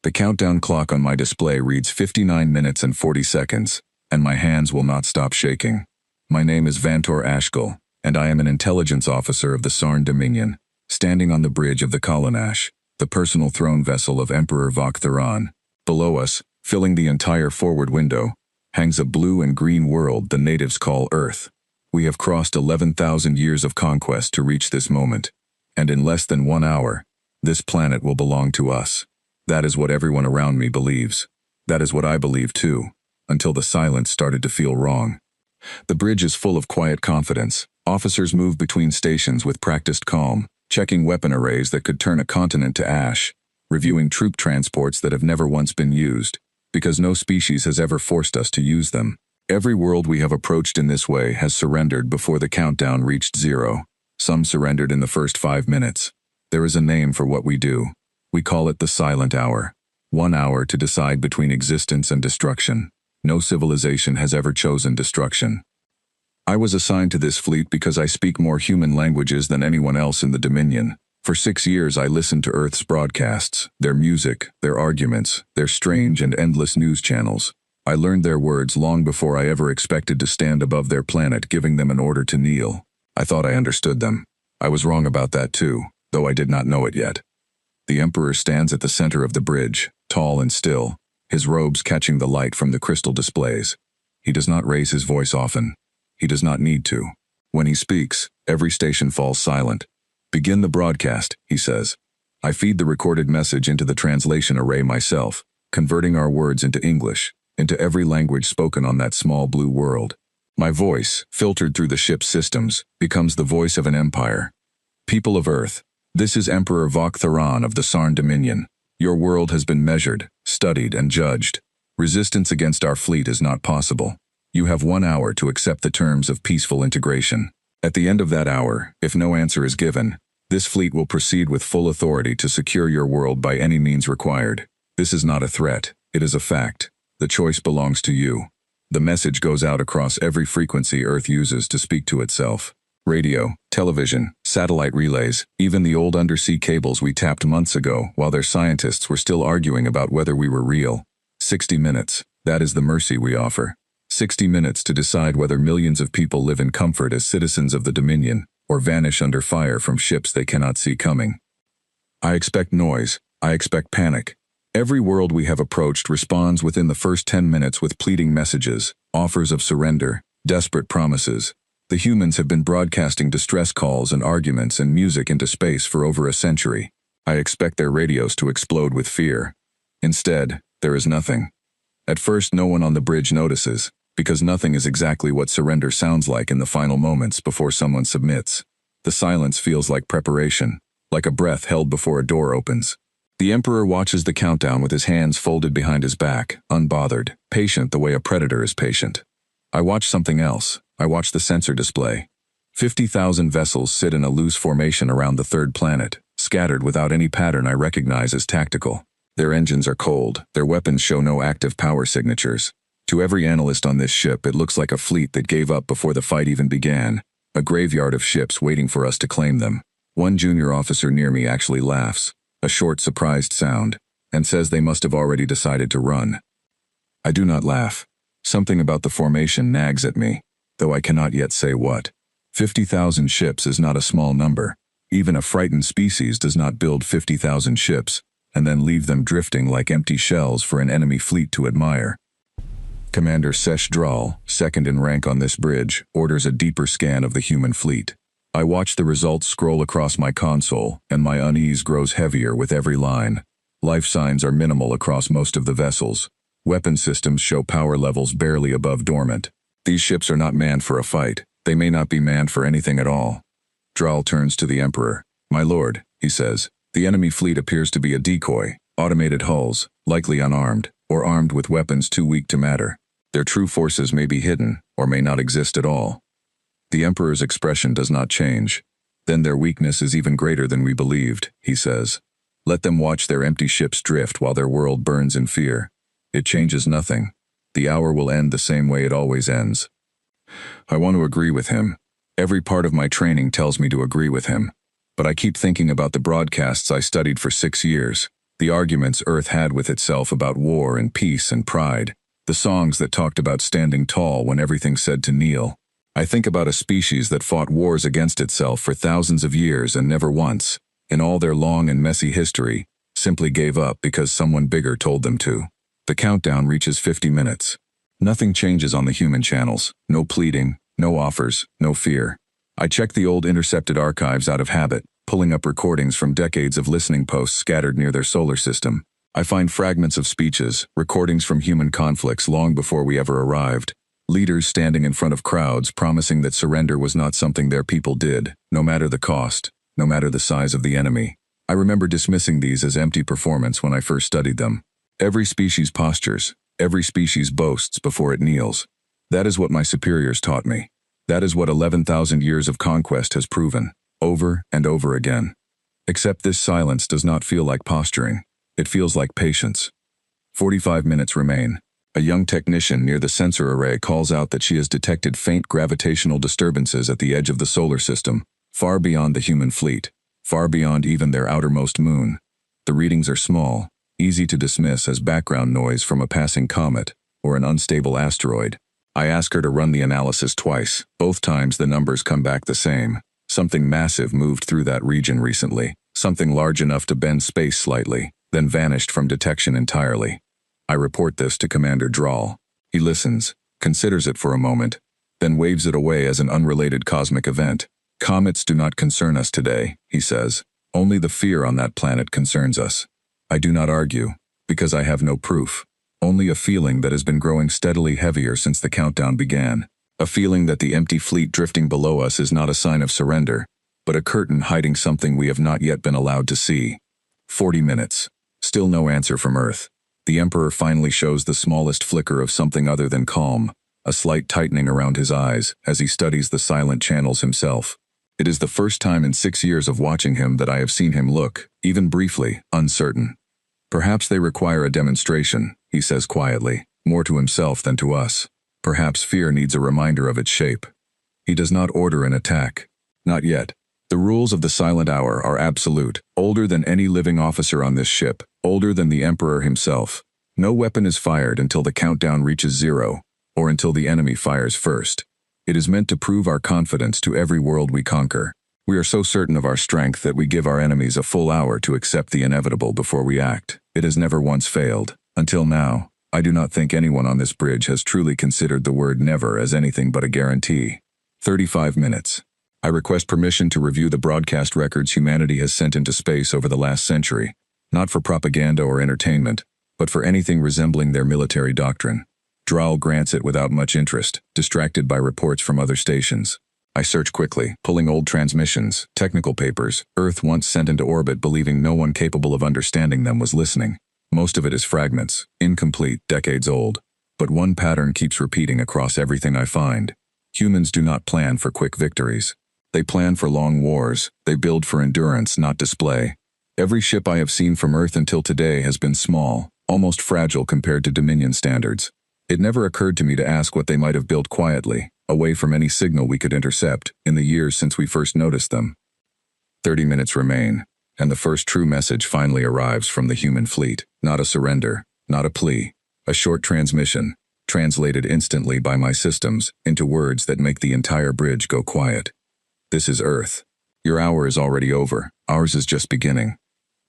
The countdown clock on my display reads 59 minutes and 40 seconds, and my hands will not stop shaking. My name is Vantor Ashkel, and I am an intelligence officer of the Sarn Dominion, standing on the bridge of the Kolanash, the personal throne vessel of Emperor Vok Theran. Below us, filling the entire forward window, hangs a blue and green world the natives call Earth. We have crossed 11,000 years of conquest to reach this moment, and in less than 1 hour, this planet will belong to us. That is what everyone around me believes. That is what I believe too, until the silence started to feel wrong. The bridge is full of quiet confidence. Officers move between stations with practiced calm, checking weapon arrays that could turn a continent to ash, reviewing troop transports that have never once been used, because no species has ever forced us to use them. Every world we have approached in this way has surrendered before the countdown reached 0. Some surrendered in the first 5 minutes. There is a name for what we do. We call it the silent hour. 1 hour to decide between existence and destruction. No civilization has ever chosen destruction. I was assigned to this fleet because I speak more human languages than anyone else in the Dominion. For 6 years I listened to Earth's broadcasts, their music, their arguments, their strange and endless news channels. I learned their words long before I ever expected to stand above their planet giving them an order to kneel. I thought I understood them. I was wrong about that too, though I did not know it yet. The Emperor stands at the center of the bridge, tall and still, his robes catching the light from the crystal displays. He does not raise his voice often. He does not need to. When he speaks, every station falls silent. "Begin the broadcast," he says. I feed the recorded message into the translation array myself, converting our words into English, into every language spoken on that small blue world. My voice, filtered through the ship's systems, becomes the voice of an empire. "People of Earth, this is Emperor Vok Theran of the Sarn Dominion. Your world has been measured, studied, and judged. Resistance against our fleet is not possible. You have 1 hour to accept the terms of peaceful integration. At the end of that hour, if no answer is given, this fleet will proceed with full authority to secure your world by any means required. This is not a threat, it is a fact. The choice belongs to you." The message goes out across every frequency Earth uses to speak to itself. Radio, television, satellite relays, even the old undersea cables we tapped months ago while their scientists were still arguing about whether we were real. 60 minutes, that is the mercy we offer. 60 minutes to decide whether millions of people live in comfort as citizens of the Dominion, or vanish under fire from ships they cannot see coming. I expect noise, I expect panic. Every world we have approached responds within the first 10 minutes with pleading messages, offers of surrender, desperate promises. The humans have been broadcasting distress calls and arguments and music into space for over a century. I expect their radios to explode with fear. Instead, there is nothing. At first, no one on the bridge notices, because nothing is exactly what surrender sounds like in the final moments before someone submits. The silence feels like preparation, like a breath held before a door opens. The Emperor watches the countdown with his hands folded behind his back, unbothered, patient the way a predator is patient. I watch something else. I watch the sensor display. 50,000 vessels sit in a loose formation around the third planet, scattered without any pattern I recognize as tactical. Their engines are cold, their weapons show no active power signatures. To every analyst on this ship, it looks like a fleet that gave up before the fight even began, a graveyard of ships waiting for us to claim them. One junior officer near me actually laughs, a short, surprised sound, and says they must have already decided to run. I do not laugh. Something about the formation nags at me, though I cannot yet say what. 50,000 ships is not a small number. Even a frightened species does not build 50,000 ships, and then leave them drifting like empty shells for an enemy fleet to admire. Commander Sesh Dral, second in rank on this bridge, orders a deeper scan of the human fleet. I watch the results scroll across my console, and my unease grows heavier with every line. Life signs are minimal across most of the vessels. Weapon systems show power levels barely above dormant. These ships are not manned for a fight. They may not be manned for anything at all. Dral turns to the Emperor. "My lord," he says, "the enemy fleet appears to be a decoy, automated hulls, likely unarmed, or armed with weapons too weak to matter. Their true forces may be hidden, or may not exist at all." The Emperor's expression does not change. "Then their weakness is even greater than we believed," he says. "Let them watch their empty ships drift while their world burns in fear. It changes nothing. The hour will end the same way it always ends." I want to agree with him. Every part of my training tells me to agree with him. But I keep thinking about the broadcasts I studied for 6 years. The arguments Earth had with itself about war and peace and pride. The songs that talked about standing tall when everything said to kneel. I think about a species that fought wars against itself for thousands of years and never once, in all their long and messy history, simply gave up because someone bigger told them to. The countdown reaches 50 minutes. Nothing changes on the human channels. No pleading, no offers, no fear. I check the old intercepted archives out of habit, pulling up recordings from decades of listening posts scattered near their solar system. I find fragments of speeches, recordings from human conflicts long before we ever arrived. Leaders standing in front of crowds promising that surrender was not something their people did, no matter the cost, no matter the size of the enemy. I remember dismissing these as empty performance when I first studied them. Every species postures, every species boasts before it kneels. That is what my superiors taught me. That is what 11,000 years of conquest has proven, over and over again. Except this silence does not feel like posturing. It feels like patience. 45 minutes remain. A young technician near the sensor array calls out that she has detected faint gravitational disturbances at the edge of the solar system, far beyond the human fleet, far beyond even their outermost moon. The readings are small, easy to dismiss as background noise from a passing comet or an unstable asteroid. I ask her to run the analysis twice. Both times the numbers come back the same. Something massive moved through that region recently, something large enough to bend space slightly, then vanished from detection entirely. I report this to Commander Drawl. He listens, considers it for a moment, then waves it away as an unrelated cosmic event. Comets do not concern us today, he says. Only the fear on that planet concerns us. I do not argue, because I have no proof. Only a feeling that has been growing steadily heavier since the countdown began. A feeling that the empty fleet drifting below us is not a sign of surrender, but a curtain hiding something we have not yet been allowed to see. 40 minutes. Still no answer from Earth. The Emperor finally shows the smallest flicker of something other than calm, a slight tightening around his eyes as he studies the silent channels himself. It is the first time in 6 years of watching him that I have seen him look, even briefly, uncertain. Perhaps they require a demonstration, he says quietly, more to himself than to us. Perhaps fear needs a reminder of its shape. He does not order an attack. Not yet. The rules of the silent hour are absolute, older than any living officer on this ship, older than the Emperor himself. No weapon is fired until the countdown reaches 0, or until the enemy fires first. It is meant to prove our confidence to every world we conquer. We are so certain of our strength that we give our enemies a full hour to accept the inevitable before we act. It has never once failed. Until now, I do not think anyone on this bridge has truly considered the word never as anything but a guarantee. 35 minutes. I request permission to review the broadcast records humanity has sent into space over the last century, not for propaganda or entertainment, but for anything resembling their military doctrine. Drawl grants it without much interest, distracted by reports from other stations. I search quickly, pulling old transmissions, technical papers, Earth once sent into orbit believing no one capable of understanding them was listening. Most of it is fragments, incomplete, decades old. But one pattern keeps repeating across everything I find. Humans do not plan for quick victories. They plan for long wars. They build for endurance, not display. Every ship I have seen from Earth until today has been small, almost fragile compared to Dominion standards. It never occurred to me to ask what they might have built quietly, away from any signal we could intercept, in the years since we first noticed them. 30 minutes remain, and the first true message finally arrives from the human fleet. Not a surrender, not a plea. A short transmission, translated instantly by my systems into words that make the entire bridge go quiet. This is Earth. Your hour is already over. Ours is just beginning.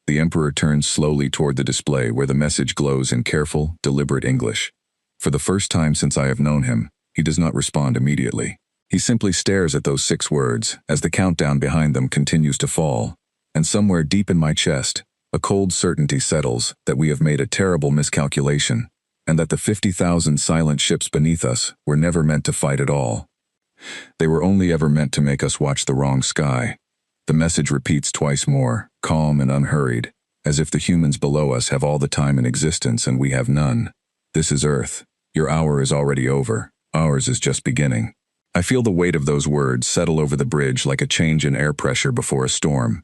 The Emperor turns slowly toward the display where the message glows in careful, deliberate English. For the first time since I have known him, he does not respond immediately. He simply stares at those 6 words as the countdown behind them continues to fall. And somewhere deep in my chest, a cold certainty settles that we have made a terrible miscalculation, and that the 50,000 silent ships beneath us were never meant to fight at all. They were only ever meant to make us watch the wrong sky. The message repeats twice more, calm and unhurried, as if the humans below us have all the time in existence and we have none. This is Earth. Your hour is already over. Ours is just beginning. I feel the weight of those words settle over the bridge like a change in air pressure before a storm.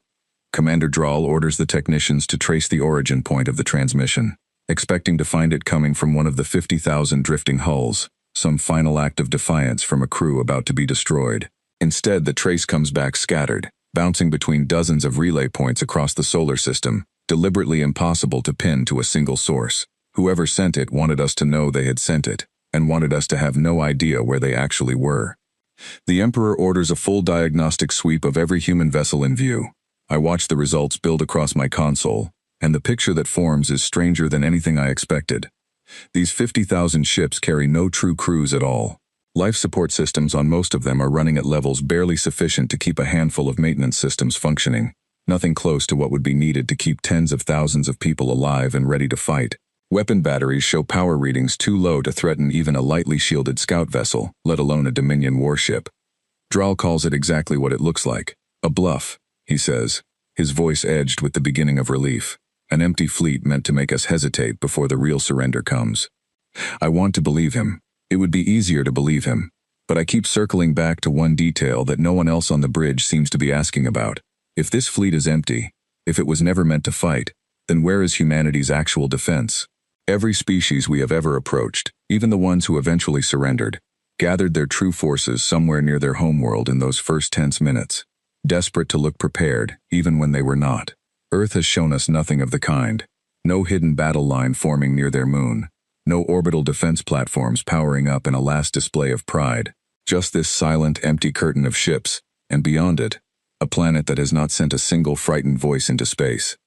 Commander Drawl orders the technicians to trace the origin point of the transmission, expecting to find it coming from one of the 50,000 drifting hulls, some final act of defiance from a crew about to be destroyed. Instead, the trace comes back scattered, bouncing between dozens of relay points across the solar system, deliberately impossible to pin to a single source. Whoever sent it wanted us to know they had sent it, and wanted us to have no idea where they actually were. The Emperor orders a full diagnostic sweep of every human vessel in view. I watch the results build across my console, and the picture that forms is stranger than anything I expected. These 50,000 ships carry no true crews at all. Life support systems on most of them are running at levels barely sufficient to keep a handful of maintenance systems functioning, nothing close to what would be needed to keep tens of thousands of people alive and ready to fight. Weapon batteries show power readings too low to threaten even a lightly shielded scout vessel, let alone a Dominion warship. Drall calls it exactly what it looks like. A bluff, he says, his voice edged with the beginning of relief. An empty fleet meant to make us hesitate before the real surrender comes. I want to believe him. It would be easier to believe him. But I keep circling back to one detail that no one else on the bridge seems to be asking about. If this fleet is empty, if it was never meant to fight, then where is humanity's actual defense? Every species we have ever approached, even the ones who eventually surrendered, gathered their true forces somewhere near their homeworld in those first tense minutes, desperate to look prepared, even when they were not. Earth has shown us nothing of the kind. No hidden battle line forming near their moon. No orbital defense platforms powering up in a last display of pride. Just this silent, empty curtain of ships, and beyond it, a planet that has not sent a single frightened voice into space.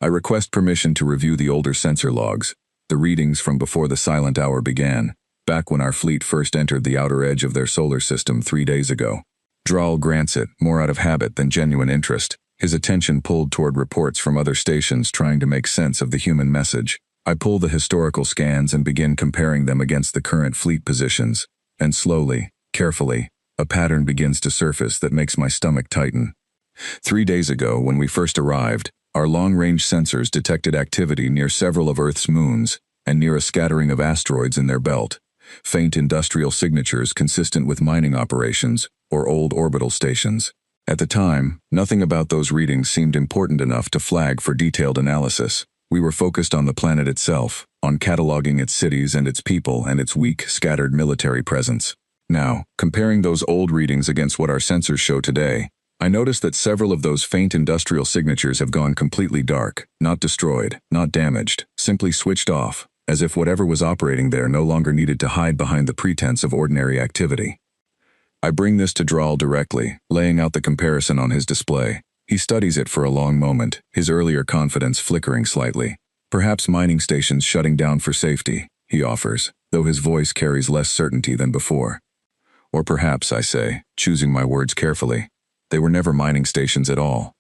I request permission to review the older sensor logs, the readings from before the silent hour began, back when our fleet first entered the outer edge of their solar system 3 days ago. Drall grants it, more out of habit than genuine interest, his attention pulled toward reports from other stations trying to make sense of the human message. I pull the historical scans and begin comparing them against the current fleet positions, and slowly, carefully, a pattern begins to surface that makes my stomach tighten. 3 days ago, when we first arrived, our long-range sensors detected activity near several of Earth's moons and near a scattering of asteroids in their belt, faint industrial signatures consistent with mining operations or old orbital stations. At the time, nothing about those readings seemed important enough to flag for detailed analysis. We were focused on the planet itself, on cataloging its cities and its people and its weak, scattered military presence. Now, comparing those old readings against what our sensors show today, I noticed that several of those faint industrial signatures have gone completely dark, not destroyed, not damaged, simply switched off, as if whatever was operating there no longer needed to hide behind the pretense of ordinary activity. I bring this to Drall directly, laying out the comparison on his display. He studies it for a long moment, his earlier confidence flickering slightly. Perhaps mining stations shutting down for safety, he offers, though his voice carries less certainty than before. Or perhaps, I say, choosing my words carefully, they were never mining stations at all.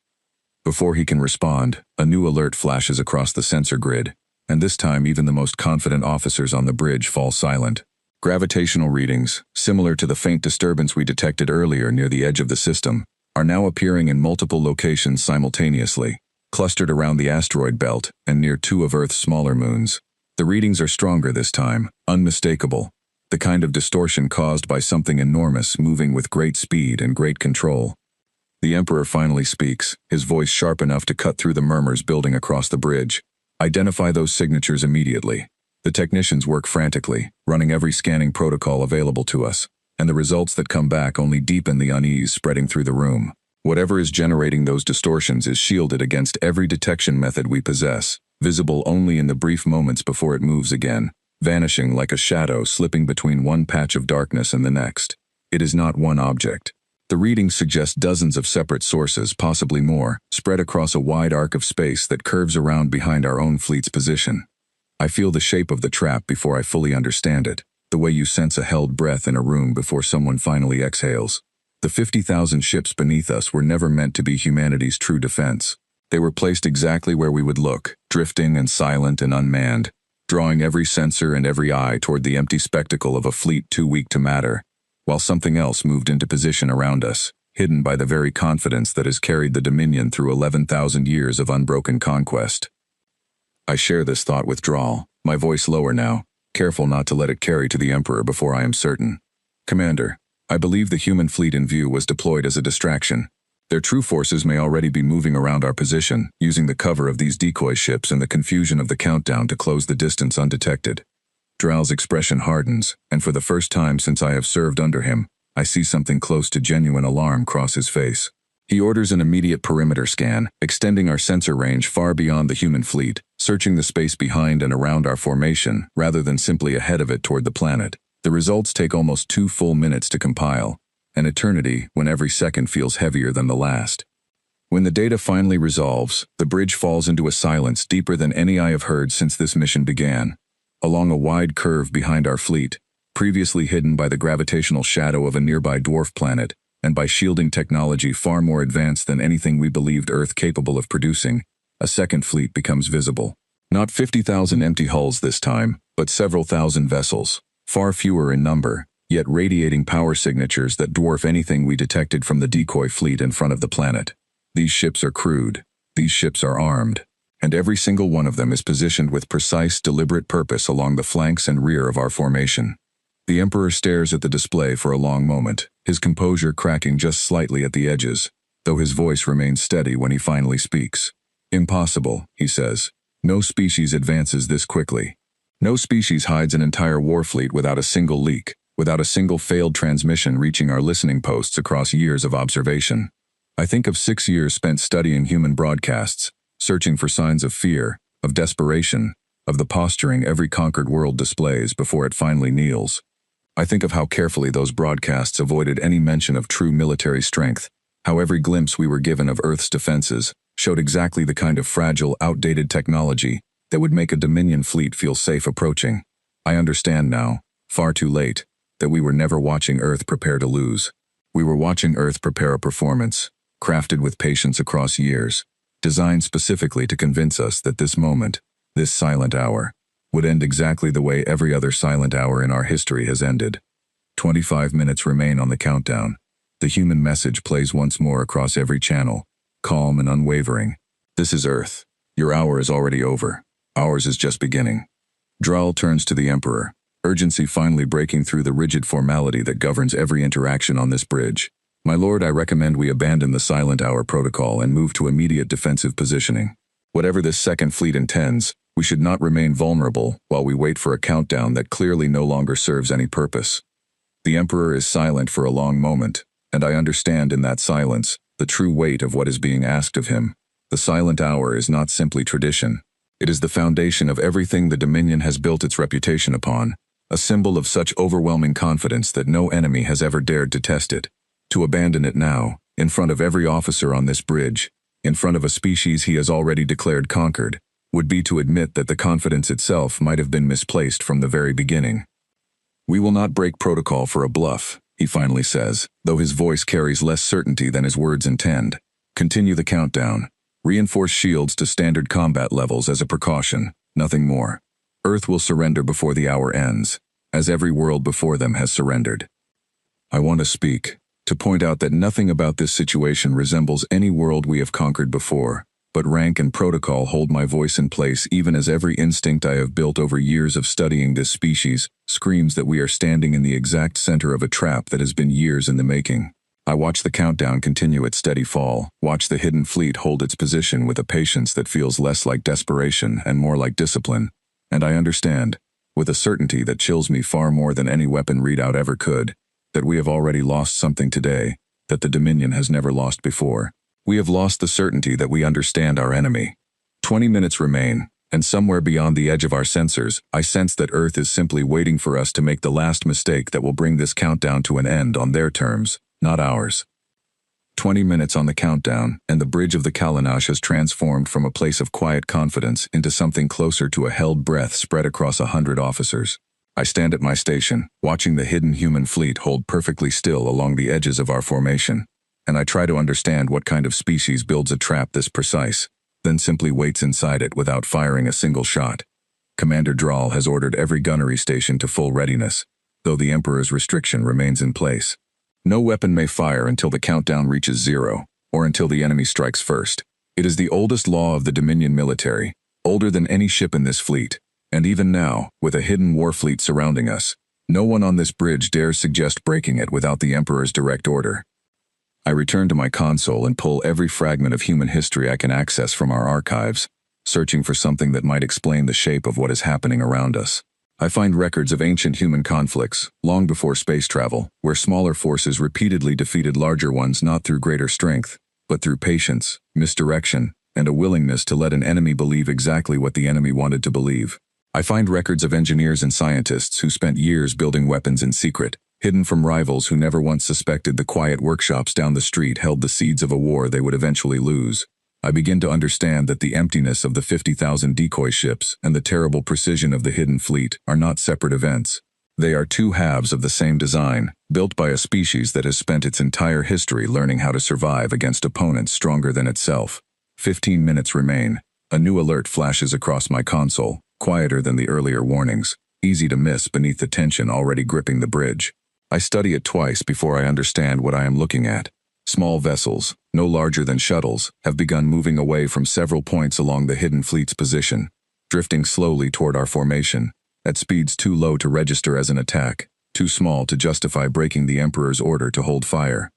Before he can respond, a new alert flashes across the sensor grid, and this time even the most confident officers on the bridge fall silent. Gravitational readings, similar to the faint disturbance we detected earlier near the edge of the system, are now appearing in multiple locations simultaneously, clustered around the asteroid belt and near 2 of Earth's smaller moons. The readings are stronger this time, unmistakable, the kind of distortion caused by something enormous moving with great speed and great control. The Emperor finally speaks, his voice sharp enough to cut through the murmurs building across the bridge. Identify those signatures immediately. The technicians work frantically, running every scanning protocol available to us, and the results that come back only deepen the unease spreading through the room. Whatever is generating those distortions is shielded against every detection method we possess, visible only in the brief moments before it moves again, vanishing like a shadow slipping between one patch of darkness and the next. It is not one object. The readings suggest dozens of separate sources, possibly more, spread across a wide arc of space that curves around behind our own fleet's position. I feel the shape of the trap before I fully understand it, the way you sense a held breath in a room before someone finally exhales. The 50,000 ships beneath us were never meant to be humanity's true defense. They were placed exactly where we would look, drifting and silent and unmanned, drawing every sensor and every eye toward the empty spectacle of a fleet too weak to matter, while something else moved into position around us, hidden by the very confidence that has carried the Dominion through 11,000 years of unbroken conquest. I share this thought with Drall, my voice lower now, careful not to let it carry to the Emperor before I am certain. Commander, I believe the human fleet in view was deployed as a distraction. Their true forces may already be moving around our position, using the cover of these decoy ships and the confusion of the countdown to close the distance undetected. Drall's expression hardens, and for the first time since I have served under him, I see something close to genuine alarm cross his face. He orders an immediate perimeter scan, extending our sensor range far beyond the human fleet, searching the space behind and around our formation, rather than simply ahead of it toward the planet. The results take almost 2 full minutes to compile, an eternity when every second feels heavier than the last. When the data finally resolves, the bridge falls into a silence deeper than any I have heard since this mission began. Along a wide curve behind our fleet, previously hidden by the gravitational shadow of a nearby dwarf planet, and by shielding technology far more advanced than anything we believed Earth capable of producing, a second fleet becomes visible. Not 50,000 empty hulls this time, but several thousand vessels, far fewer in number, yet radiating power signatures that dwarf anything we detected from the decoy fleet in front of the planet. These ships are crewed, these ships are armed, and every single one of them is positioned with precise, deliberate purpose along the flanks and rear of our formation. The Emperor stares at the display for a long moment, his composure cracking just slightly at the edges, though his voice remains steady when he finally speaks. "Impossible," he says. "No species advances this quickly. No species hides an entire warfleet without a single leak, without a single failed transmission reaching our listening posts across years of observation. I think of 6 years spent studying human broadcasts, searching for signs of fear, of desperation, of the posturing every conquered world displays before it finally kneels. I think of how carefully those broadcasts avoided any mention of true military strength, how every glimpse we were given of Earth's defenses showed exactly the kind of fragile, outdated technology that would make a Dominion fleet feel safe approaching. I understand now, far too late, that we were never watching Earth prepare to lose. We were watching Earth prepare a performance, crafted with patience across years, designed specifically to convince us that this moment, this silent hour, would end exactly the way every other silent hour in our history has ended. 25 minutes remain on the countdown. The human message plays once more across every channel, calm and unwavering. This is Earth. Your hour is already over. Ours is just beginning. Drall turns to the Emperor, urgency finally breaking through the rigid formality that governs every interaction on this bridge. My lord, I recommend we abandon the silent hour protocol and move to immediate defensive positioning. Whatever this second fleet intends, we should not remain vulnerable while we wait for a countdown that clearly no longer serves any purpose. The Emperor is silent for a long moment, and I understand in that silence the true weight of what is being asked of him. The silent hour is not simply tradition. It is the foundation of everything the Dominion has built its reputation upon, a symbol of such overwhelming confidence that no enemy has ever dared to test it. To abandon it now, in front of every officer on this bridge, in front of a species he has already declared conquered, would be to admit that the confidence itself might have been misplaced from the very beginning. "We will not break protocol for a bluff," he finally says, though his voice carries less certainty than his words intend. "Continue the countdown. Reinforce shields to standard combat levels as a precaution, nothing more. Earth will surrender before the hour ends, as every world before them has surrendered." I want to speak, to point out that nothing about this situation resembles any world we have conquered before, but rank and protocol hold my voice in place even as every instinct I have built over years of studying this species screams that we are standing in the exact center of a trap that has been years in the making. I watch the countdown continue its steady fall, watch the hidden fleet hold its position with a patience that feels less like desperation and more like discipline, and I understand, with a certainty that chills me far more than any weapon readout ever could, that we have already lost something today that the Dominion has never lost before. We have lost the certainty that we understand our enemy. 20 minutes remain, and somewhere beyond the edge of our sensors, I sense that Earth is simply waiting for us to make the last mistake that will bring this countdown to an end on their terms, not ours. 20 minutes on the countdown, and the bridge of the Kalinash has transformed from a place of quiet confidence into something closer to a held breath spread across 100 officers. I stand at my station, watching the hidden human fleet hold perfectly still along the edges of our formation, and I try to understand what kind of species builds a trap this precise, then simply waits inside it without firing a single shot. Commander Drall has ordered every gunnery station to full readiness, though the Emperor's restriction remains in place. No weapon may fire until the countdown reaches 0, or until the enemy strikes first. It is the oldest law of the Dominion military, older than any ship in this fleet, and even now, with a hidden war fleet surrounding us, no one on this bridge dares suggest breaking it without the Emperor's direct order. I return to my console and pull every fragment of human history I can access from our archives, searching for something that might explain the shape of what is happening around us. I find records of ancient human conflicts, long before space travel, where smaller forces repeatedly defeated larger ones not through greater strength, but through patience, misdirection, and a willingness to let an enemy believe exactly what the enemy wanted to believe. I find records of engineers and scientists who spent years building weapons in secret, hidden from rivals who never once suspected the quiet workshops down the street held the seeds of a war they would eventually lose. I begin to understand that the emptiness of the 50,000 decoy ships and the terrible precision of the hidden fleet are not separate events. They are two halves of the same design, built by a species that has spent its entire history learning how to survive against opponents stronger than itself. 15 minutes remain. A new alert flashes across my console, quieter than the earlier warnings, easy to miss beneath the tension already gripping the bridge. I study it twice before I understand what I am looking at. Small vessels, no larger than shuttles, have begun moving away from several points along the hidden fleet's position, drifting slowly toward our formation, at speeds too low to register as an attack, too small to justify breaking the Emperor's order to hold fire.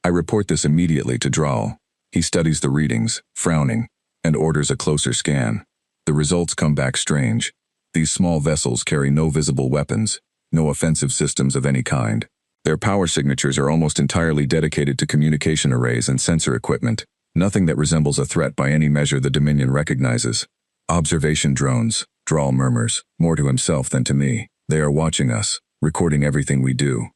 I report this immediately to Draal. He studies the readings, frowning, and orders a closer scan. The results come back strange. These small vessels carry no visible weapons, no offensive systems of any kind. Their power signatures are almost entirely dedicated to communication arrays and sensor equipment, nothing that resembles a threat by any measure the Dominion recognizes. Observation drones, Draal murmurs, more to himself than to me. They are watching us, recording everything we do.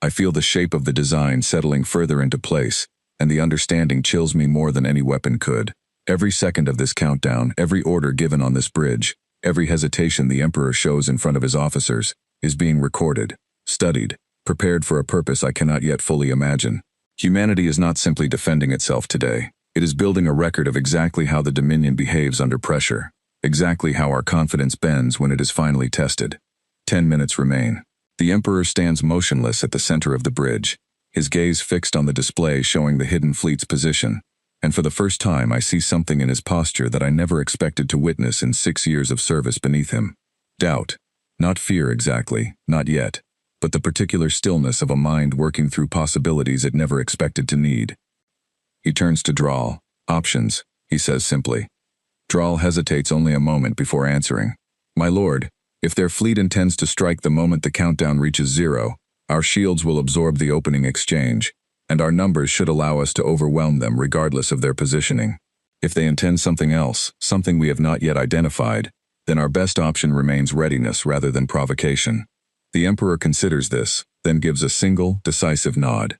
I feel the shape of the design settling further into place, and the understanding chills me more than any weapon could. Every second of this countdown, every order given on this bridge, every hesitation the Emperor shows in front of his officers, is being recorded, studied, prepared for a purpose I cannot yet fully imagine. Humanity is not simply defending itself today. It is building a record of exactly how the Dominion behaves under pressure, exactly how our confidence bends when it is finally tested. 10 minutes remain. The Emperor stands motionless at the center of the bridge, his gaze fixed on the display showing the hidden fleet's position, and for the first time I see something in his posture that I never expected to witness in 6 years of service beneath him. Doubt. Not fear exactly, not yet, but the particular stillness of a mind working through possibilities it never expected to need. He turns to Draal. Options, he says simply. Draal hesitates only a moment before answering. My lord, if their fleet intends to strike the moment the countdown reaches 0, our shields will absorb the opening exchange, and our numbers should allow us to overwhelm them regardless of their positioning. If they intend something else, something we have not yet identified, then our best option remains readiness rather than provocation. The Emperor considers this, then gives a single, decisive nod.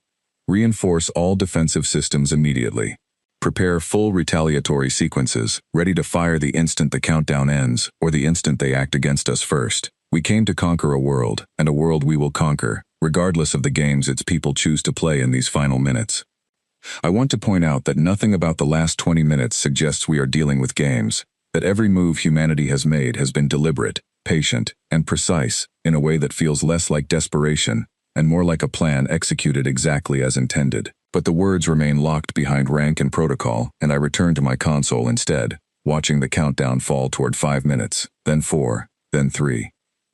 Reinforce all defensive systems immediately. Prepare full retaliatory sequences, ready to fire the instant the countdown ends, or the instant they act against us first. We came to conquer a world, and a world we will conquer, regardless of the games its people choose to play in these final minutes. I want to point out that nothing about the last 20 minutes suggests we are dealing with games, that every move humanity has made has been deliberate, patient, and precise, in a way that feels less like desperation, and more like a plan executed exactly as intended. But the words remain locked behind rank and protocol, and I return to my console instead, watching the countdown fall toward 5 minutes, then 4, then 3.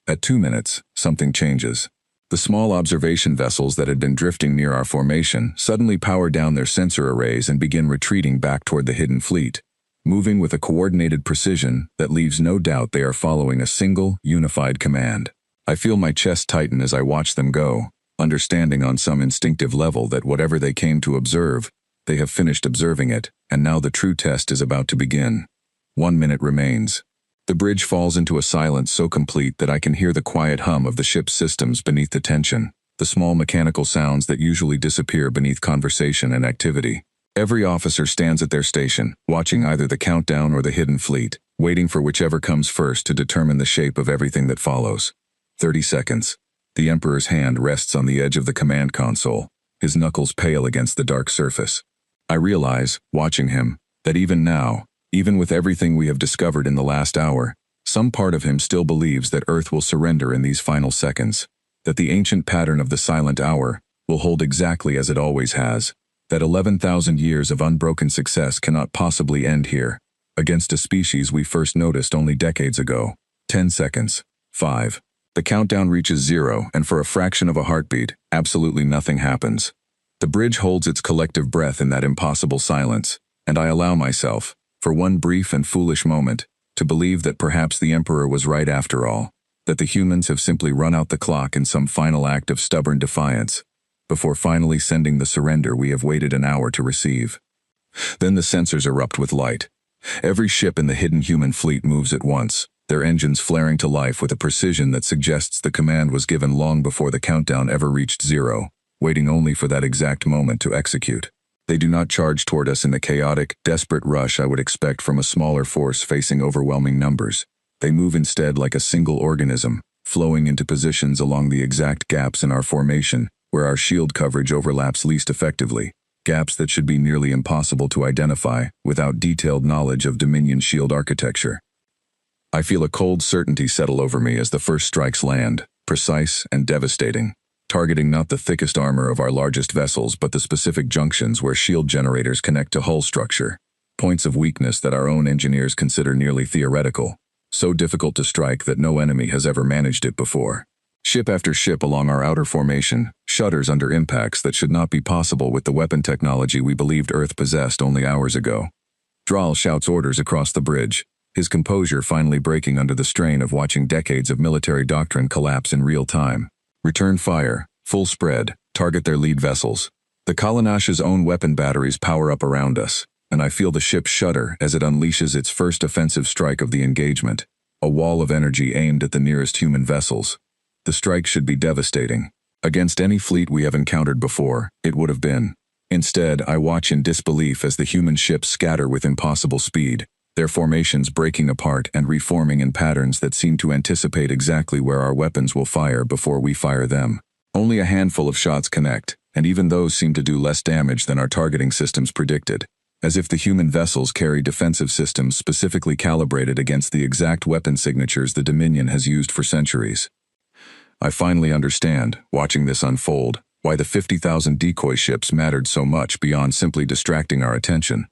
At 2 minutes, something changes. The small observation vessels that had been drifting near our formation suddenly power down their sensor arrays and begin retreating back toward the hidden fleet, moving with a coordinated precision that leaves no doubt they are following a single, unified command. I feel my chest tighten as I watch them go, understanding on some instinctive level that whatever they came to observe, they have finished observing it, and now the true test is about to begin. 1 minute remains. The bridge falls into a silence so complete that I can hear the quiet hum of the ship's systems beneath the tension, the small mechanical sounds that usually disappear beneath conversation and activity. Every officer stands at their station, watching either the countdown or the hidden fleet, waiting for whichever comes first to determine the shape of everything that follows. 30 seconds. The Emperor's hand rests on the edge of the command console, his knuckles pale against the dark surface. I realize, watching him, that even now, even with everything we have discovered in the last hour, some part of him still believes that Earth will surrender in these final seconds, that the ancient pattern of the silent hour will hold exactly as it always has, that 11,000 years of unbroken success cannot possibly end here, against a species we first noticed only decades ago. 10 seconds. 5. The countdown reaches 0, and for a fraction of a heartbeat, absolutely nothing happens. The bridge holds its collective breath in that impossible silence, and I allow myself, for one brief and foolish moment, to believe that perhaps the Emperor was right after all, that the humans have simply run out the clock in some final act of stubborn defiance, before finally sending the surrender we have waited an hour to receive. Then the sensors erupt with light. Every ship in the hidden human fleet moves at once, their engines flaring to life with a precision that suggests the command was given long before the countdown ever reached zero, waiting only for that exact moment to execute. They do not charge toward us in the chaotic, desperate rush I would expect from a smaller force facing overwhelming numbers. They move instead like a single organism, flowing into positions along the exact gaps in our formation, where our shield coverage overlaps least effectively, gaps that should be nearly impossible to identify without detailed knowledge of Dominion shield architecture. I feel a cold certainty settle over me as the first strikes land, precise and devastating, targeting not the thickest armor of our largest vessels but the specific junctions where shield generators connect to hull structure, points of weakness that our own engineers consider nearly theoretical, so difficult to strike that no enemy has ever managed it before. Ship after ship along our outer formation shudders under impacts that should not be possible with the weapon technology we believed Earth possessed only hours ago. Draal shouts orders across the bridge, his composure finally breaking under the strain of watching decades of military doctrine collapse in real time. Return fire, full spread, target their lead vessels. The Kalanash's own weapon batteries power up around us, and I feel the ship shudder as it unleashes its first offensive strike of the engagement, a wall of energy aimed at the nearest human vessels. The strike should be devastating. Against any fleet we have encountered before, it would have been. Instead, I watch in disbelief as the human ships scatter with impossible speed, their formations breaking apart and reforming in patterns that seem to anticipate exactly where our weapons will fire before we fire them. Only a handful of shots connect, and even those seem to do less damage than our targeting systems predicted, as if the human vessels carry defensive systems specifically calibrated against the exact weapon signatures the Dominion has used for centuries. I finally understand, watching this unfold, why the 50,000 decoy ships mattered so much beyond simply distracting our attention.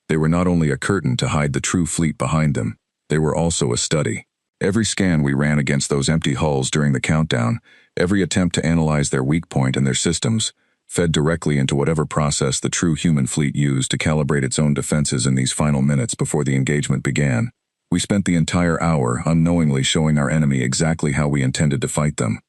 They were not only a curtain to hide the true fleet behind them, they were also a study. Every scan we ran against those empty hulls during the countdown, every attempt to analyze their weak point and their systems, fed directly into whatever process the true human fleet used to calibrate its own defenses in these final minutes before the engagement began. We spent the entire hour unknowingly showing our enemy exactly how we intended to fight them.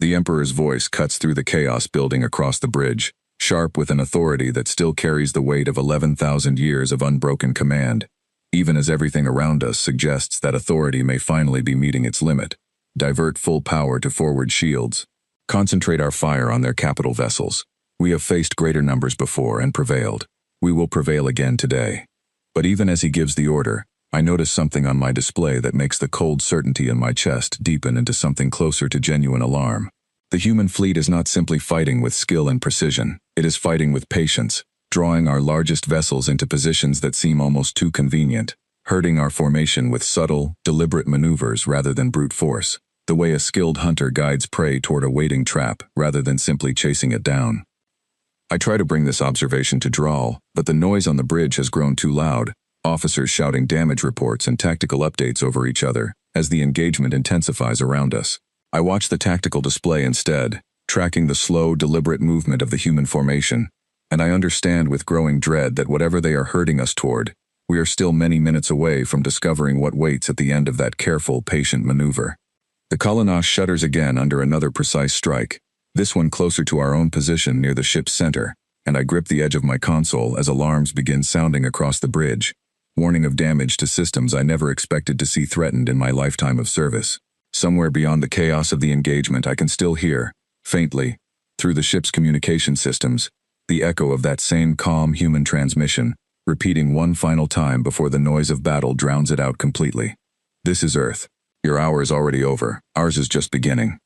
The Emperor's voice cuts through the chaos building across the bridge, sharp with an authority that still carries the weight of 11,000 years of unbroken command, even as everything around us suggests that authority may finally be meeting its limit. Divert full power to forward shields. Concentrate our fire on their capital vessels. We have faced greater numbers before and prevailed. We will prevail again today. But even as he gives the order, I notice something on my display that makes the cold certainty in my chest deepen into something closer to genuine alarm. The human fleet is not simply fighting with skill and precision, it is fighting with patience, drawing our largest vessels into positions that seem almost too convenient, hurting our formation with subtle, deliberate maneuvers rather than brute force, the way a skilled hunter guides prey toward a waiting trap rather than simply chasing it down. I try to bring this observation to Draal, but the noise on the bridge has grown too loud, officers shouting damage reports and tactical updates over each other as the engagement intensifies around us. I watch the tactical display instead, tracking the slow, deliberate movement of the human formation, and I understand with growing dread that whatever they are herding us toward, we are still many minutes away from discovering what waits at the end of that careful, patient maneuver. The Kalanash shudders again under another precise strike, this one closer to our own position near the ship's center, and I grip the edge of my console as alarms begin sounding across the bridge, warning of damage to systems I never expected to see threatened in my lifetime of service. Somewhere beyond the chaos of the engagement I can still hear, faintly, through the ship's communication systems, the echo of that same calm human transmission, repeating one final time before the noise of battle drowns it out completely. This is Earth. Your hour is already over, ours is just beginning.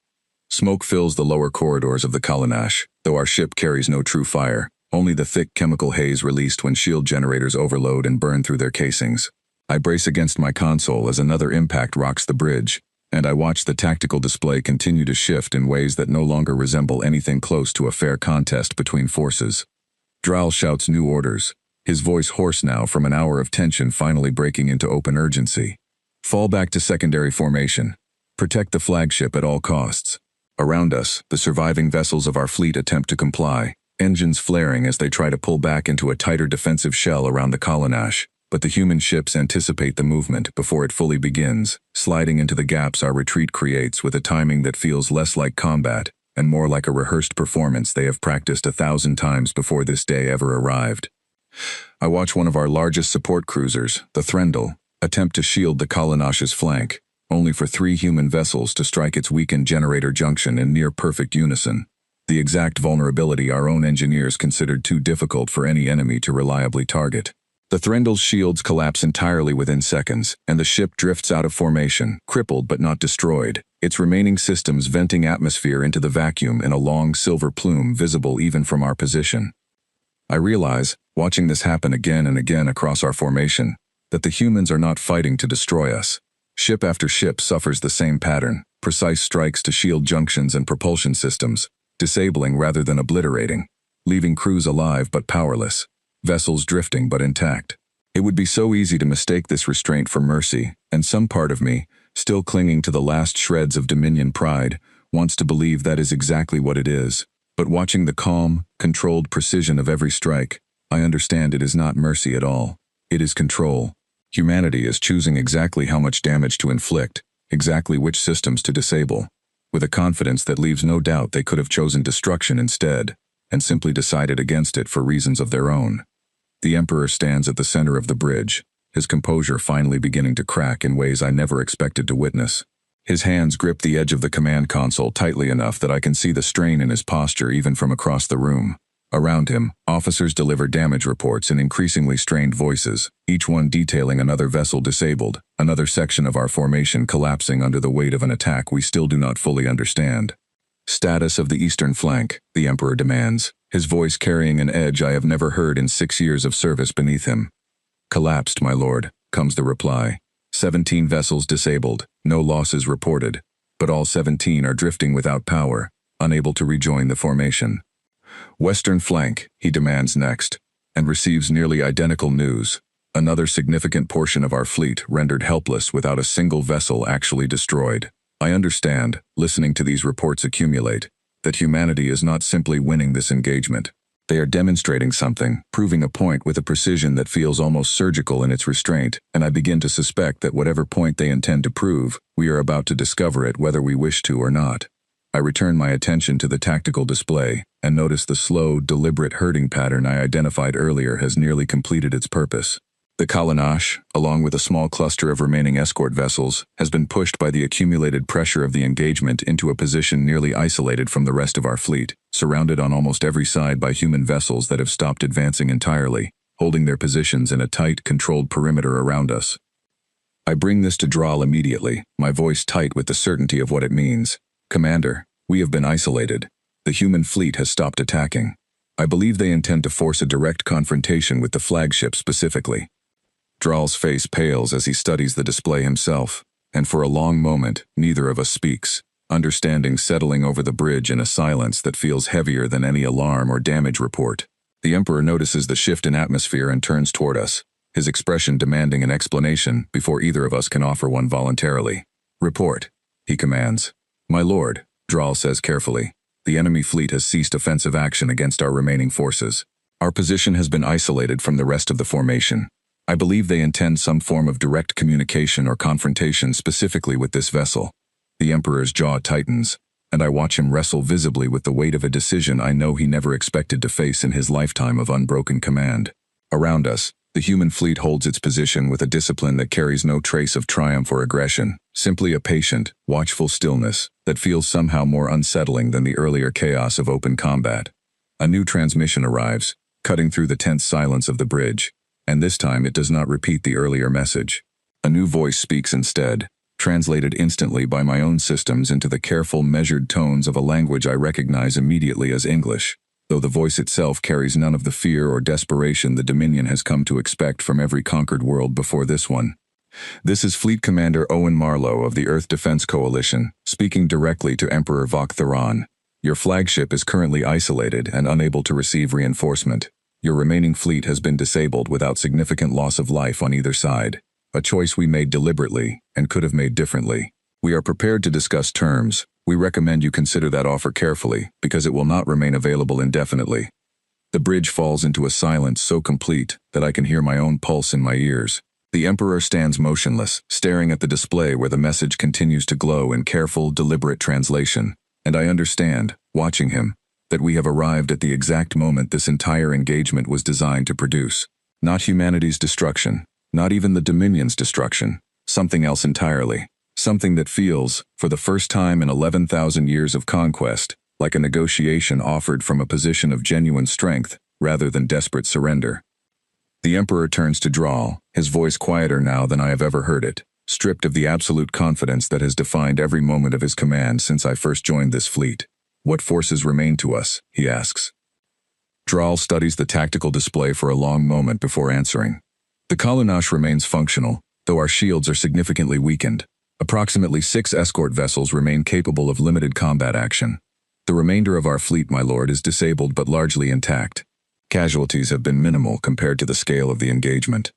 Smoke fills the lower corridors of the Kalanash, though our ship carries no true fire, only the thick chemical haze released when shield generators overload and burn through their casings. I brace against my console as another impact rocks the bridge, and I watch the tactical display continue to shift in ways that no longer resemble anything close to a fair contest between forces. Draal shouts new orders, his voice hoarse now from an hour of tension finally breaking into open urgency. Fall back to secondary formation. Protect the flagship at all costs. Around us, the surviving vessels of our fleet attempt to comply, engines flaring as they try to pull back into a tighter defensive shell around the Kalanash. But the human ships anticipate the movement before it fully begins, sliding into the gaps our retreat creates with a timing that feels less like combat and more like a rehearsed performance they have practiced 1,000 times before this day ever arrived. I watch one of our largest support cruisers, the Threndel, attempt to shield the Kalanash's flank, only for 3 human vessels to strike its weakened generator junction in near-perfect unison. The exact vulnerability our own engineers considered too difficult for any enemy to reliably target. The Threndel's shields collapse entirely within seconds, and the ship drifts out of formation, crippled but not destroyed, its remaining systems venting atmosphere into the vacuum in a long silver plume visible even from our position. I realize, watching this happen again and again across our formation, that the humans are not fighting to destroy us. Ship after ship suffers the same pattern, precise strikes to shield junctions and propulsion systems, disabling rather than obliterating, leaving crews alive but powerless, vessels drifting but intact. It would be so easy to mistake this restraint for mercy, and some part of me, still clinging to the last shreds of Dominion pride, wants to believe that is exactly what it is. But watching the calm, controlled precision of every strike, I understand it is not mercy at all. It is control. Humanity is choosing exactly how much damage to inflict, exactly which systems to disable, with a confidence that leaves no doubt they could have chosen destruction instead, and simply decided against it for reasons of their own. The Emperor stands at the center of the bridge, his composure finally beginning to crack in ways I never expected to witness. His hands grip the edge of the command console tightly enough that I can see the strain in his posture even from across the room. Around him, officers deliver damage reports in increasingly strained voices, each one detailing another vessel disabled, another section of our formation collapsing under the weight of an attack we still do not fully understand. Status of the eastern flank, the Emperor demands, his voice carrying an edge I have never heard in 6 years of service beneath him. Collapsed, my lord, comes the reply. 17 vessels disabled, no losses reported, but all 17 are drifting without power, unable to rejoin the formation. Western flank, he demands next, and receives nearly identical news. Another significant portion of our fleet rendered helpless without a single vessel actually destroyed. I understand, listening to these reports accumulate, that humanity is not simply winning this engagement. They are demonstrating something, proving a point with a precision that feels almost surgical in its restraint, and I begin to suspect that whatever point they intend to prove, we are about to discover it whether we wish to or not. I return my attention to the tactical display, and notice the slow, deliberate herding pattern I identified earlier has nearly completed its purpose. The Kalanash, along with a small cluster of remaining escort vessels, has been pushed by the accumulated pressure of the engagement into a position nearly isolated from the rest of our fleet, surrounded on almost every side by human vessels that have stopped advancing entirely, holding their positions in a tight, controlled perimeter around us. I bring this to Draal immediately, my voice tight with the certainty of what it means. Commander, we have been isolated. The human fleet has stopped attacking. I believe they intend to force a direct confrontation with the flagship specifically. Draal's face pales as he studies the display himself, and for a long moment, neither of us speaks, understanding settling over the bridge in a silence that feels heavier than any alarm or damage report. The Emperor notices the shift in atmosphere and turns toward us, his expression demanding an explanation before either of us can offer one voluntarily. Report, he commands. My lord, Draal says carefully, the enemy fleet has ceased offensive action against our remaining forces. Our position has been isolated from the rest of the formation. I believe they intend some form of direct communication or confrontation specifically with this vessel. The Emperor's jaw tightens, and I watch him wrestle visibly with the weight of a decision I know he never expected to face in his lifetime of unbroken command. Around us, the human fleet holds its position with a discipline that carries no trace of triumph or aggression, simply a patient, watchful stillness that feels somehow more unsettling than the earlier chaos of open combat. A new transmission arrives, cutting through the tense silence of the bridge. And this time it does not repeat the earlier message. A new voice speaks instead, translated instantly by my own systems into the careful, measured tones of a language I recognize immediately as English, though the voice itself carries none of the fear or desperation the Dominion has come to expect from every conquered world before this one. This is Fleet Commander Owen Marlowe of the Earth Defense Coalition, speaking directly to Emperor Vok-Theron. Your flagship is currently isolated and unable to receive reinforcement. Your remaining fleet has been disabled without significant loss of life on either side, a choice we made deliberately and could have made differently. We are prepared to discuss terms. We recommend you consider that offer carefully because it will not remain available indefinitely. The bridge falls into a silence so complete that I can hear my own pulse in my ears. The Emperor stands motionless, staring at the display where the message continues to glow in careful, deliberate translation, and I understand, watching him, that we have arrived at the exact moment this entire engagement was designed to produce. Not humanity's destruction, not even the Dominion's destruction, something else entirely. Something that feels, for the first time in 11,000 years of conquest, like a negotiation offered from a position of genuine strength, rather than desperate surrender. The Emperor turns to Drawl, his voice quieter now than I have ever heard it, stripped of the absolute confidence that has defined every moment of his command since I first joined this fleet. What forces remain to us, he asks. Drawl studies the tactical display for a long moment before answering. The Kalunach remains functional, though our shields are significantly weakened. Approximately 6 escort vessels remain capable of limited combat action. The remainder of our fleet, my lord, is disabled but largely intact. Casualties have been minimal compared to the scale of the engagement.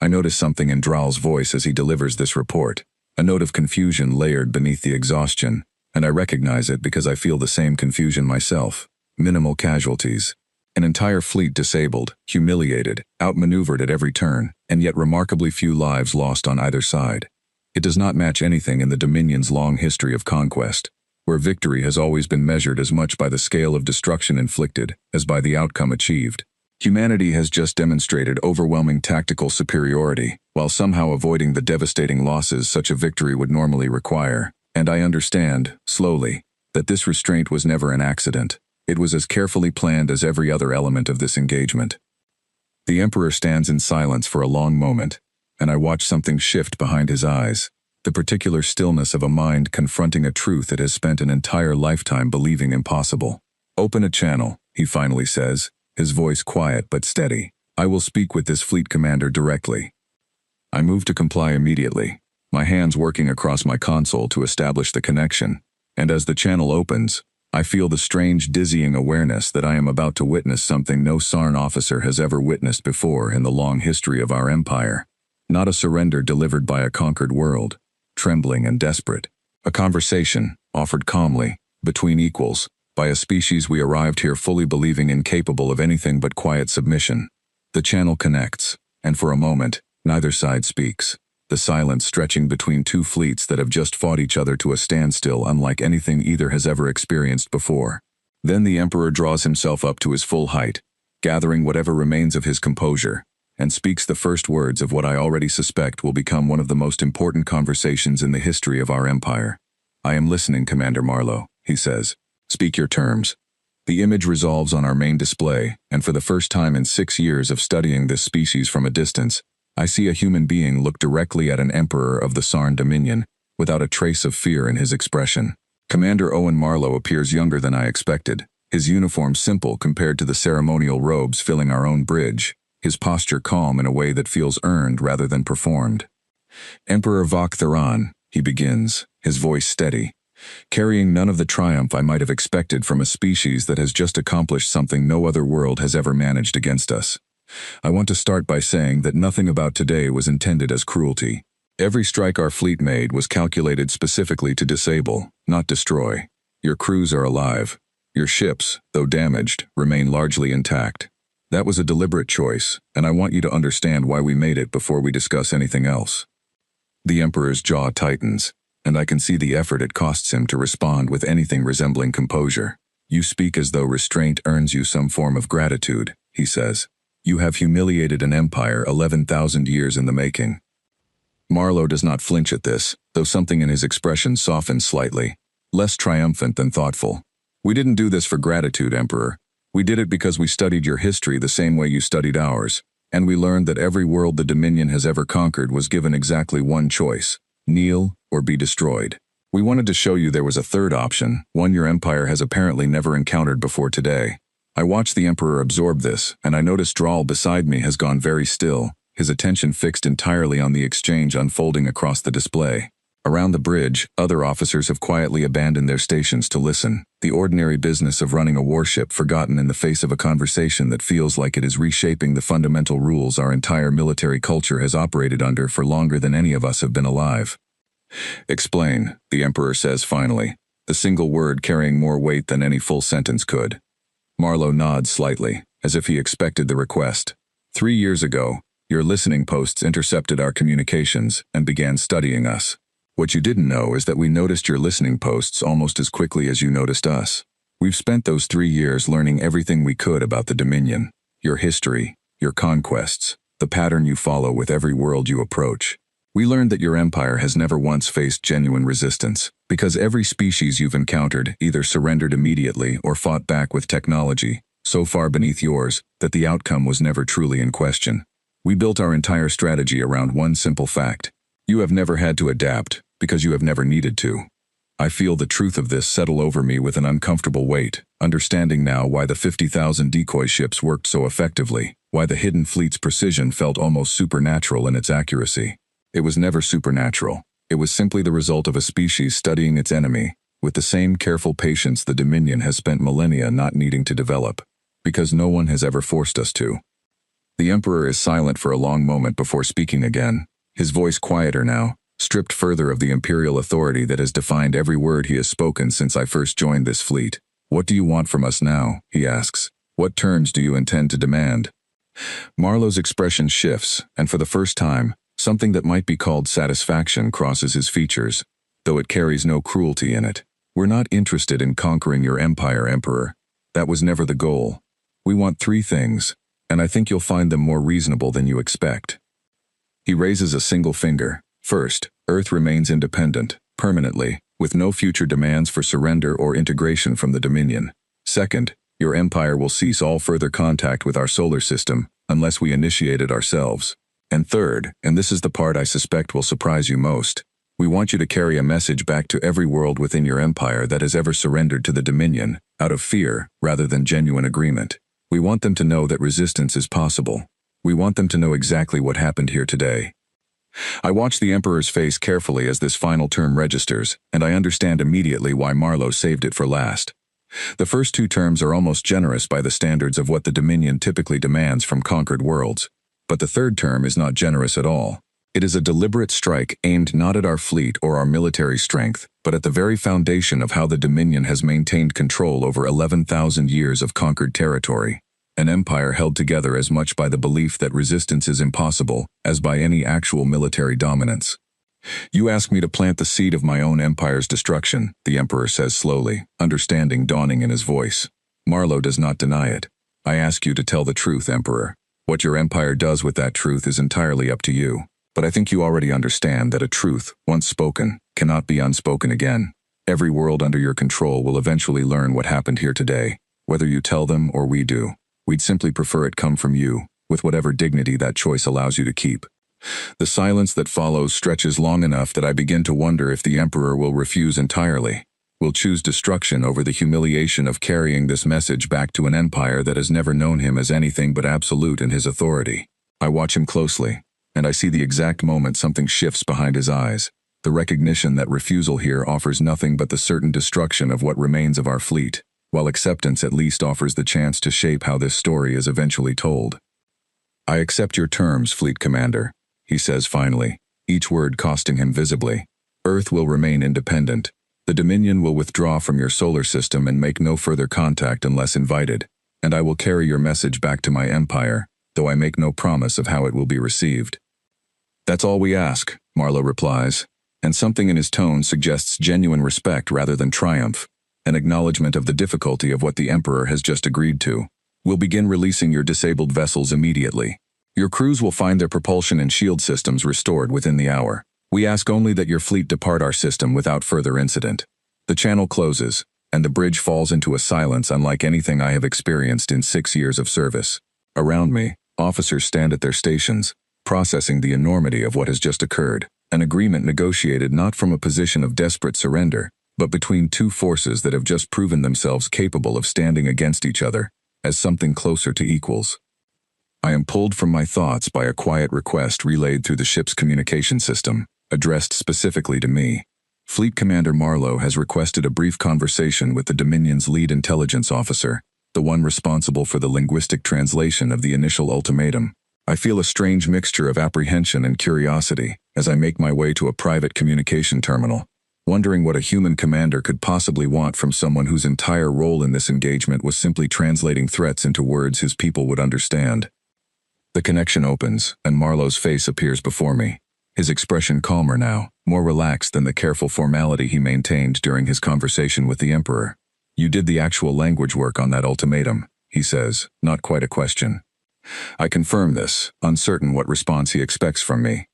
I notice something in Drawl's voice as he delivers this report, a note of confusion layered beneath the exhaustion, and I recognize it because I feel the same confusion myself. Minimal casualties. An entire fleet disabled, humiliated, outmaneuvered at every turn, and yet remarkably few lives lost on either side. It does not match anything in the Dominion's long history of conquest, where victory has always been measured as much by the scale of destruction inflicted as by the outcome achieved. Humanity has just demonstrated overwhelming tactical superiority, while somehow avoiding the devastating losses such a victory would normally require, and I understand, slowly, that this restraint was never an accident. It was as carefully planned as every other element of this engagement. The Emperor stands in silence for a long moment, and I watch something shift behind his eyes, the particular stillness of a mind confronting a truth it has spent an entire lifetime believing impossible. Open a channel, he finally says, his voice quiet but steady. I will speak with this fleet commander directly. I move to comply immediately, my hands working across my console to establish the connection, and as the channel opens, I feel the strange, dizzying awareness that I am about to witness something no Sarn officer has ever witnessed before in the long history of our empire. Not a surrender delivered by a conquered world, trembling and desperate. A conversation, offered calmly, between equals, by a species we arrived here fully believing incapable of anything but quiet submission. The channel connects, and for a moment, neither side speaks. The silence stretching between two fleets that have just fought each other to a standstill unlike anything either has ever experienced before. Then the Emperor draws himself up to his full height, gathering whatever remains of his composure, and speaks the first words of what I already suspect will become one of the most important conversations in the history of our empire. I am listening, Commander Marlowe, he says. Speak your terms. The image resolves on our main display, and for the first time in 6 years of studying this species from a distance, I see a human being look directly at an emperor of the Sarn Dominion, without a trace of fear in his expression. Commander Owen Marlowe appears younger than I expected, his uniform simple compared to the ceremonial robes filling our own bridge, his posture calm in a way that feels earned rather than performed. Emperor Vok Theran, he begins, his voice steady, carrying none of the triumph I might have expected from a species that has just accomplished something no other world has ever managed against us. I want to start by saying that nothing about today was intended as cruelty. Every strike our fleet made was calculated specifically to disable, not destroy. Your crews are alive. Your ships, though damaged, remain largely intact. That was a deliberate choice, and I want you to understand why we made it before we discuss anything else. The Emperor's jaw tightens, and I can see the effort it costs him to respond with anything resembling composure. You speak as though restraint earns you some form of gratitude, he says. You have humiliated an empire 11,000 years in the making. Marlowe does not flinch at this, though something in his expression softens slightly, less triumphant than thoughtful. We didn't do this for gratitude, Emperor. We did it because we studied your history the same way you studied ours, and we learned that every world the Dominion has ever conquered was given exactly one choice: kneel or be destroyed. We wanted to show you there was a third option, one your empire has apparently never encountered before today. I watched the Emperor absorb this, and I noticed Drawl beside me has gone very still, his attention fixed entirely on the exchange unfolding across the display. Around the bridge, other officers have quietly abandoned their stations to listen, the ordinary business of running a warship forgotten in the face of a conversation that feels like it is reshaping the fundamental rules our entire military culture has operated under for longer than any of us have been alive. Explain, the Emperor says finally, the single word carrying more weight than any full sentence could. Marlowe nods slightly, as if he expected the request. 3 years ago, your listening posts intercepted our communications and began studying us. What you didn't know is that we noticed your listening posts almost as quickly as you noticed us. We've spent those 3 years learning everything we could about the Dominion, your history, your conquests, the pattern you follow with every world you approach. We learned that your empire has never once faced genuine resistance, because every species you've encountered either surrendered immediately or fought back with technology so far beneath yours that the outcome was never truly in question. We built our entire strategy around one simple fact. You have never had to adapt, because you have never needed to. I feel the truth of this settle over me with an uncomfortable weight, understanding now why the 50,000 decoy ships worked so effectively, why the hidden fleet's precision felt almost supernatural in its accuracy. It was never supernatural. It was simply the result of a species studying its enemy, with the same careful patience the Dominion has spent millennia not needing to develop, because no one has ever forced us to. The Emperor is silent for a long moment before speaking again, his voice quieter now, stripped further of the imperial authority that has defined every word he has spoken since I first joined this fleet. What do you want from us now? He asks. What terms do you intend to demand? Marlowe's expression shifts, and for the first time, something that might be called satisfaction crosses his features, though it carries no cruelty in it. We're not interested in conquering your empire, Emperor. That was never the goal. We want 3 things, and I think you'll find them more reasonable than you expect. He raises a single finger. First, Earth remains independent, permanently, with no future demands for surrender or integration from the Dominion. Second, your empire will cease all further contact with our solar system, unless we initiate it ourselves. And third, and this is the part I suspect will surprise you most, we want you to carry a message back to every world within your empire that has ever surrendered to the Dominion, out of fear rather than genuine agreement. We want them to know that resistance is possible. We want them to know exactly what happened here today. I watch the Emperor's face carefully as this final term registers, and I understand immediately why Marlowe saved it for last. The first 2 terms are almost generous by the standards of what the Dominion typically demands from conquered worlds, but the third term is not generous at all. It is a deliberate strike aimed not at our fleet or our military strength, but at the very foundation of how the Dominion has maintained control over 11,000 years of conquered territory. An empire held together as much by the belief that resistance is impossible as by any actual military dominance. You ask me to plant the seed of my own empire's destruction, the Emperor says slowly, understanding dawning in his voice. Marlowe does not deny it. I ask you to tell the truth, Emperor. What your empire does with that truth is entirely up to you. But I think you already understand that a truth, once spoken, cannot be unspoken again. Every world under your control will eventually learn what happened here today, whether you tell them or we do. We'd simply prefer it come from you, with whatever dignity that choice allows you to keep. The silence that follows stretches long enough that I begin to wonder if the Emperor will refuse entirely, will choose destruction over the humiliation of carrying this message back to an empire that has never known him as anything but absolute in his authority. I watch him closely, and I see the exact moment something shifts behind his eyes, the recognition that refusal here offers nothing but the certain destruction of what remains of our fleet, while acceptance at least offers the chance to shape how this story is eventually told. I accept your terms, Fleet Commander, he says finally, each word costing him visibly. Earth will remain independent. The Dominion will withdraw from your solar system and make no further contact unless invited, and I will carry your message back to my empire, though I make no promise of how it will be received. That's all we ask, Marlowe replies, and something in his tone suggests genuine respect rather than triumph, an acknowledgement of the difficulty of what the Emperor has just agreed to. We'll begin releasing your disabled vessels immediately. Your crews will find their propulsion and shield systems restored within the hour. We ask only that your fleet depart our system without further incident. The channel closes, and the bridge falls into a silence unlike anything I have experienced in 6 years of service. Around me, officers stand at their stations, processing the enormity of what has just occurred, an agreement negotiated not from a position of desperate surrender, but between 2 forces that have just proven themselves capable of standing against each other, as something closer to equals. I am pulled from my thoughts by a quiet request relayed through the ship's communication system, addressed specifically to me. Fleet Commander Marlowe has requested a brief conversation with the Dominion's lead intelligence officer, the one responsible for the linguistic translation of the initial ultimatum. I feel a strange mixture of apprehension and curiosity as I make my way to a private communication terminal, wondering what a human commander could possibly want from someone whose entire role in this engagement was simply translating threats into words his people would understand. The connection opens, and Marlowe's face appears before me, his expression calmer now, more relaxed than the careful formality he maintained during his conversation with the Emperor. You did the actual language work on that ultimatum, he says, not quite a question. I confirm this, uncertain what response he expects from me.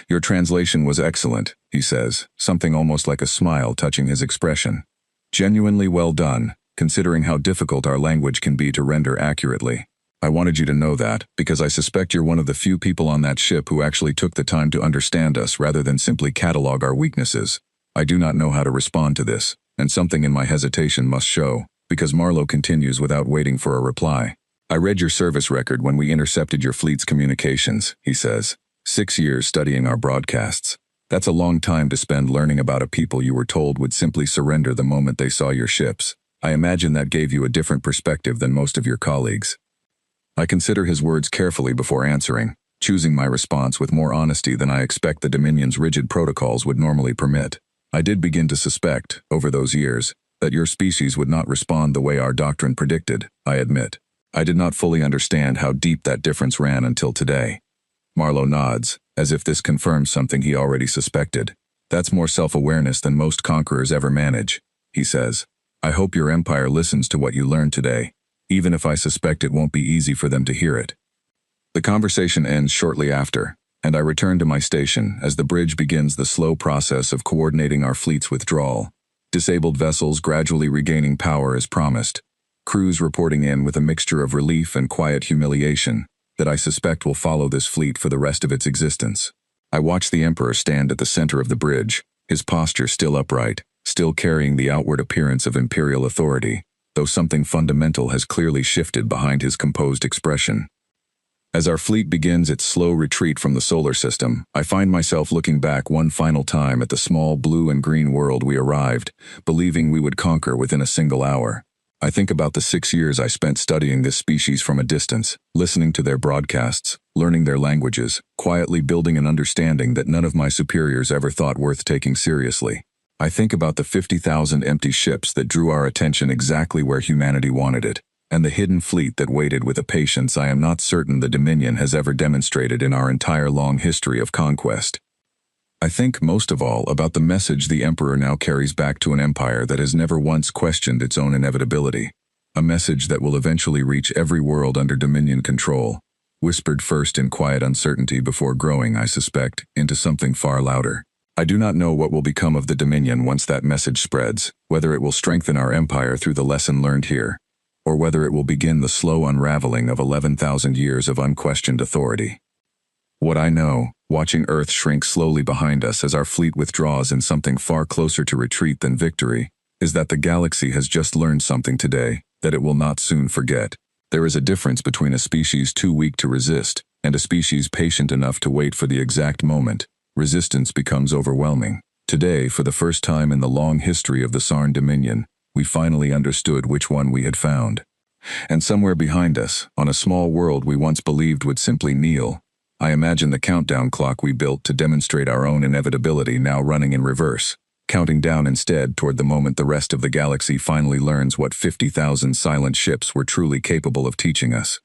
Your translation was excellent, he says, something almost like a smile touching his expression. Genuinely well done, considering how difficult our language can be to render accurately. I wanted you to know that, because I suspect you're one of the few people on that ship who actually took the time to understand us rather than simply catalog our weaknesses. I do not know how to respond to this, and something in my hesitation must show, because Marlowe continues without waiting for a reply. I read your service record when we intercepted your fleet's communications, he says. 6 years studying our broadcasts. That's a long time to spend learning about a people you were told would simply surrender the moment they saw your ships. I imagine that gave you a different perspective than most of your colleagues. I consider his words carefully before answering, choosing my response with more honesty than I expect the Dominion's rigid protocols would normally permit. I did begin to suspect, over those years, that your species would not respond the way our doctrine predicted, I admit. I did not fully understand how deep that difference ran until today. Marlowe nods, as if this confirms something he already suspected. That's more self-awareness than most conquerors ever manage, he says. I hope your empire listens to what you learned today, even if I suspect it won't be easy for them to hear it. The conversation ends shortly after, and I return to my station as the bridge begins the slow process of coordinating our fleet's withdrawal. Disabled vessels gradually regaining power as promised. Crews reporting in with a mixture of relief and quiet humiliation that I suspect will follow this fleet for the rest of its existence. I watch the Emperor stand at the center of the bridge, his posture still upright, still carrying the outward appearance of imperial authority, though something fundamental has clearly shifted behind his composed expression. As our fleet begins its slow retreat from the solar system, I find myself looking back one final time at the small blue and green world we arrived, believing we would conquer within a single hour. I think about the 6 years I spent studying this species from a distance, listening to their broadcasts, learning their languages, quietly building an understanding that none of my superiors ever thought worth taking seriously. I think about the 50,000 empty ships that drew our attention exactly where humanity wanted it, and the hidden fleet that waited with a patience I am not certain the Dominion has ever demonstrated in our entire long history of conquest. I think most of all about the message the Emperor now carries back to an empire that has never once questioned its own inevitability. A message that will eventually reach every world under Dominion control, whispered first in quiet uncertainty before growing, I suspect, into something far louder. I do not know what will become of the Dominion once that message spreads, whether it will strengthen our empire through the lesson learned here, or whether it will begin the slow unraveling of 11,000 years of unquestioned authority. What I know, watching Earth shrink slowly behind us as our fleet withdraws in something far closer to retreat than victory, is that the galaxy has just learned something today that it will not soon forget. There is a difference between a species too weak to resist and a species patient enough to wait for the exact moment resistance becomes overwhelming. Today, for the first time in the long history of the Sarn Dominion, we finally understood which one we had found. And somewhere behind us, on a small world we once believed would simply kneel, I imagine the countdown clock we built to demonstrate our own inevitability now running in reverse, counting down instead toward the moment the rest of the galaxy finally learns what 50,000 silent ships were truly capable of teaching us.